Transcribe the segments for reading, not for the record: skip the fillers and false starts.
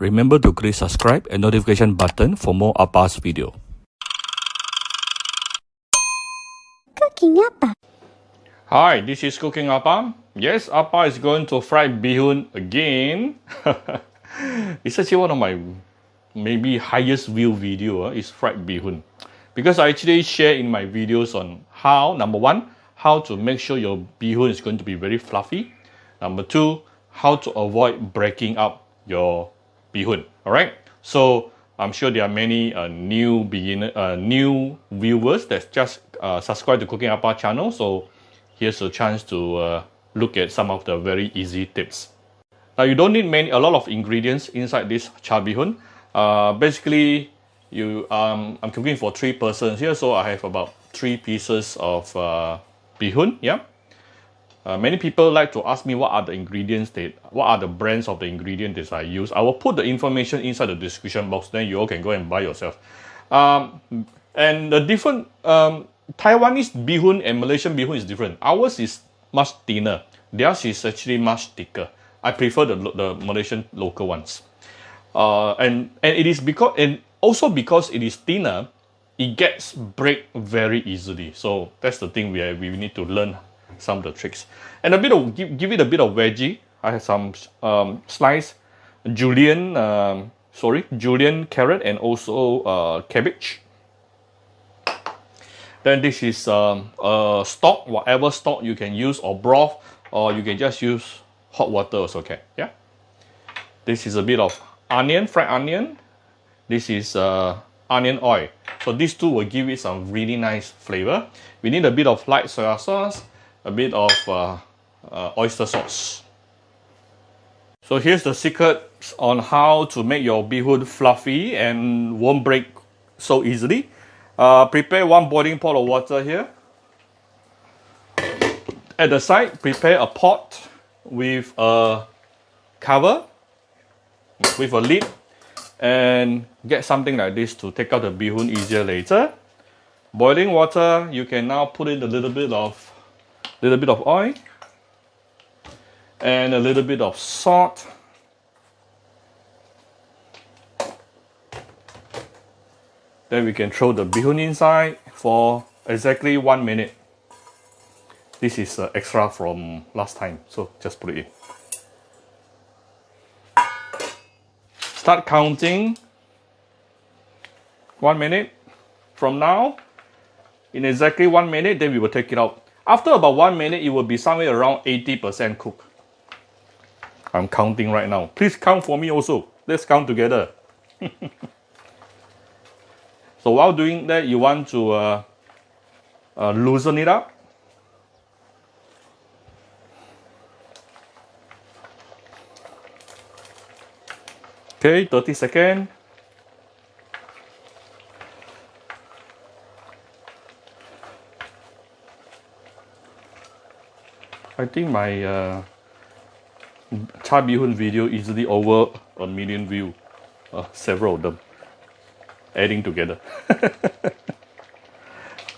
Remember to click subscribe and notification button for more Appa's video. Cooking Appa. Hi, this is Cooking Appa. Yes, Appa is going to fry beehoon again. It's actually one of my maybe highest view video is fried beehoon. Because I actually share in my videos on how, number one, how to make sure your beehoon is going to be very fluffy. Number two, how to avoid breaking up your beehoon. Alright, so I'm sure there are many new viewers that just subscribe to Cooking Appa channel. So here's a chance to look at some of the very easy tips. Now you don't need a lot of ingredients inside this char beehoon. Basically, I'm cooking for 3 persons here, so I have about 3 pieces of beehoon. Yeah. Many people like to ask me what are the ingredients what are the brands of the ingredients that I use. I will put the information inside the description box, then you all can go and buy yourself. And the different Taiwanese beehoon and Malaysian beehoon is different. Ours is much thinner. Theirs is actually much thicker. I prefer the Malaysian local ones. And it is also because it is thinner, it gets break very easily. So that's the thing we need to learn some of the tricks. And give it a bit of veggie. I have some sliced julienne carrot and also cabbage. Then this is stock, whatever stock you can use, or broth, or you can just use hot water also okay. Yeah. This is a bit of onion, fried onion. This is onion oil. So these two will give it some really nice flavor. We need a bit of light soy sauce, a bit of oyster sauce. So here's the secrets on how to make your beehoon fluffy and won't break so easily. Prepare 1 boiling pot of water here. At the side, prepare a pot with a cover, with a lid, and get something like this to take out the beehoon easier later. Boiling water, you can now put in a little bit of oil and a little bit of salt. Then we can throw the beehoon inside for exactly 1 minute. This is extra from last time, so just put it in. Start counting 1 minute from now. In exactly 1 minute, then we will take it out. After about 1 minute, it will be somewhere around 80% cooked. I'm counting right now. Please count for me also. Let's count together. So while doing that, you want to loosen it up. Okay, 30 seconds. I think my char beehoon video easily over 1 million views. Several of them adding together.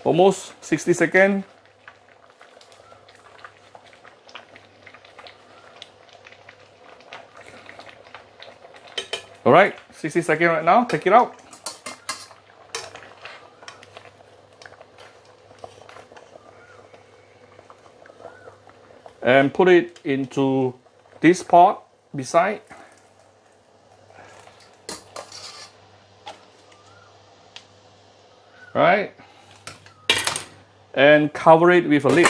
Almost 60 seconds. Alright, 60 seconds right now. Take it out. And put it into this pot beside. Right? And cover it with a lid.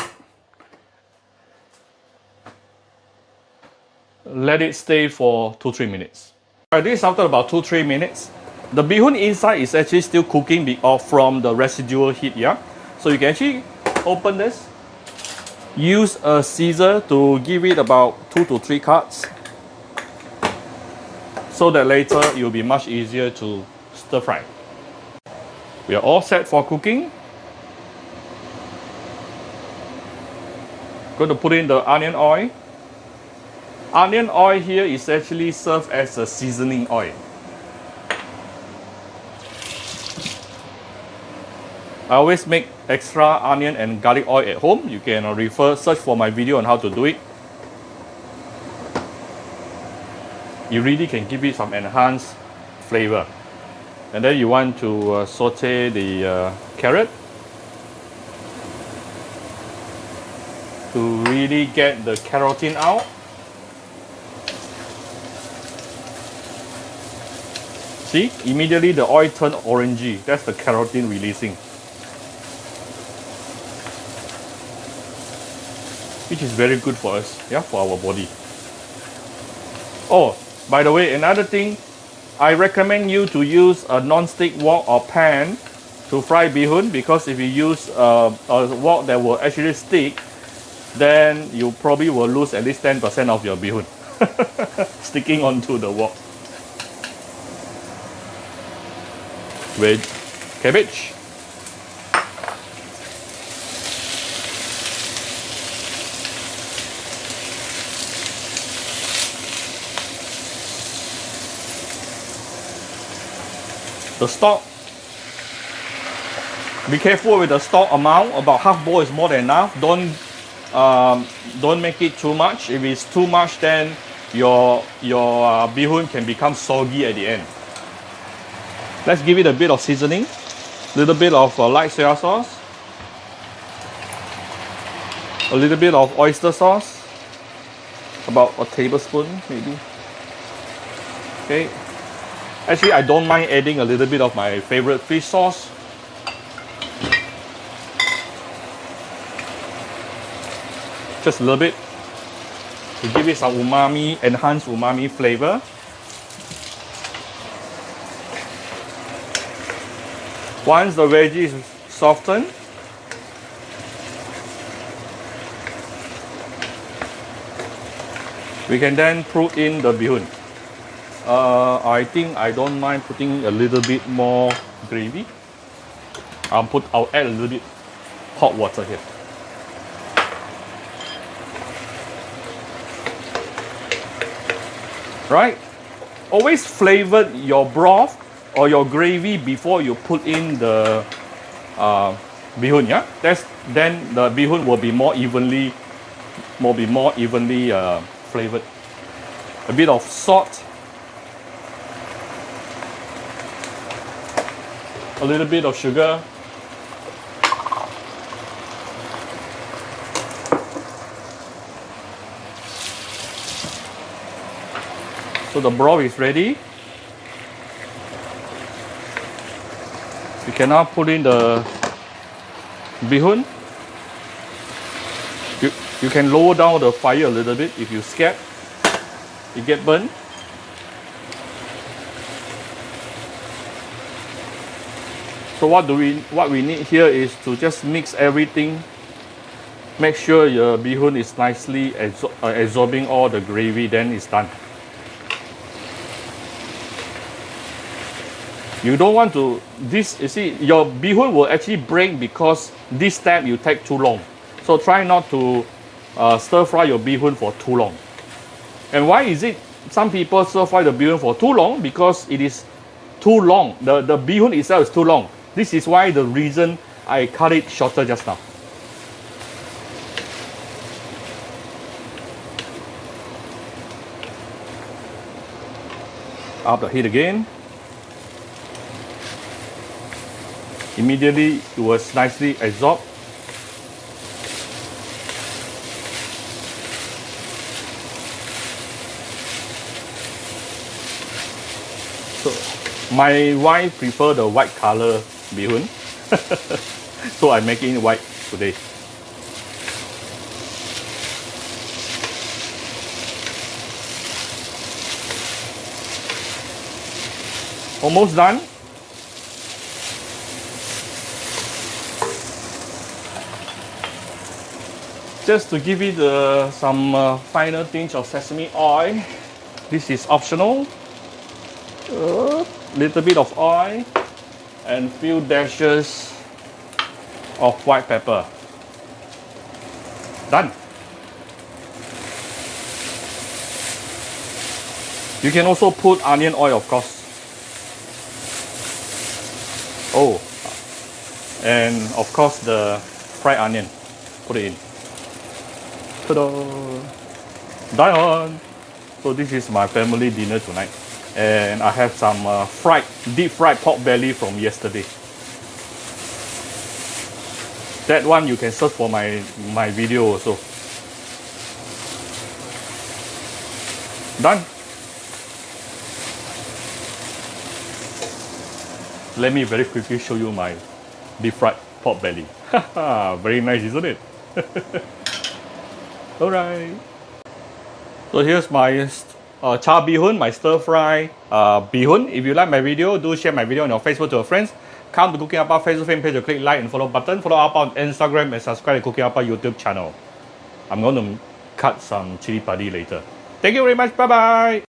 Let it stay for 2-3 minutes. This after about 2-3 minutes. The beehoon inside is actually still cooking from the residual heat, yeah? So you can actually open this. Use a scissor to give it about 2 to 3 cuts, so that later it will be much easier to stir fry. We are all set for cooking. Going to put in the onion oil. Onion oil here is actually served as a seasoning oil. I always make extra onion and garlic oil at home. You can search for my video on how to do it. You really can give it some enhanced flavor. And then you want to saute the carrot to really get the carotene out. See, immediately the oil turned orangey. That's the carotene releasing, which is very good for us, yeah, for our body. Oh, by the way, another thing, I recommend you to use a non-stick wok or pan to fry beehoon, because if you use a wok that will actually stick, then you probably will lose at least 10% of your beehoon sticking onto the wok. With cabbage. The stock, be careful with the stock amount. About half bowl is more than enough. Don't make it too much. If it's too much, then your beehoon can become soggy at the end. Let's give it a bit of seasoning, little bit of light soy sauce, a little bit of oyster sauce, about a tablespoon maybe. Okay. Actually, I don't mind adding a little bit of my favorite fish sauce. Just a little bit to give it some umami, enhanced umami flavor. Once the veggies soften, we can then put in the beehoon. I think I don't mind putting a little bit more gravy. I'll add a little bit hot water here. Right? Always flavor your broth or your gravy before you put in the beehoon. Yeah, then the beehoon will be more evenly flavored. A bit of salt, a little bit of sugar, so the broth is ready. You can now put in the beehoon. You can lower down the fire a little bit if you're scared it get burnt. So what we need here is to just mix everything. Make sure your beehoon is nicely absorbing all the gravy, then it's done. You don't want to, you see, your beehoon will actually break because this step you take too long. So try not to stir fry your beehoon for too long. And why is it some people stir fry the beehoon for too long? Because it is too long. The beehoon itself is too long. This is why the reason I cut it shorter just now. Up the heat again. Immediately it was nicely absorbed. So my wife prefer the white color beehoon, so I'm making it white today. Almost done. Just to give it some final tinge of sesame oil. This is optional. Little bit of oil and few dashes of white pepper. Done. You can also put onion oil, of course. Oh, and of course the fried onion. Put it in. Ta-da! Done. So this is my family dinner tonight. And I have some deep fried pork belly from yesterday. That one you can search for my video also. Done. Let me very quickly show you my deep fried pork belly. Very nice, isn't it? Alright. So here's my char beehoon, my stir fry beehoon. If you like my video, do share my video on your Facebook to your friends. Come to Cooking Appa Facebook fan page to click like and follow button. Follow Appa on Instagram and subscribe to Cooking Appa YouTube channel. I'm going to cut some chili padi later. Thank you very much. Bye bye.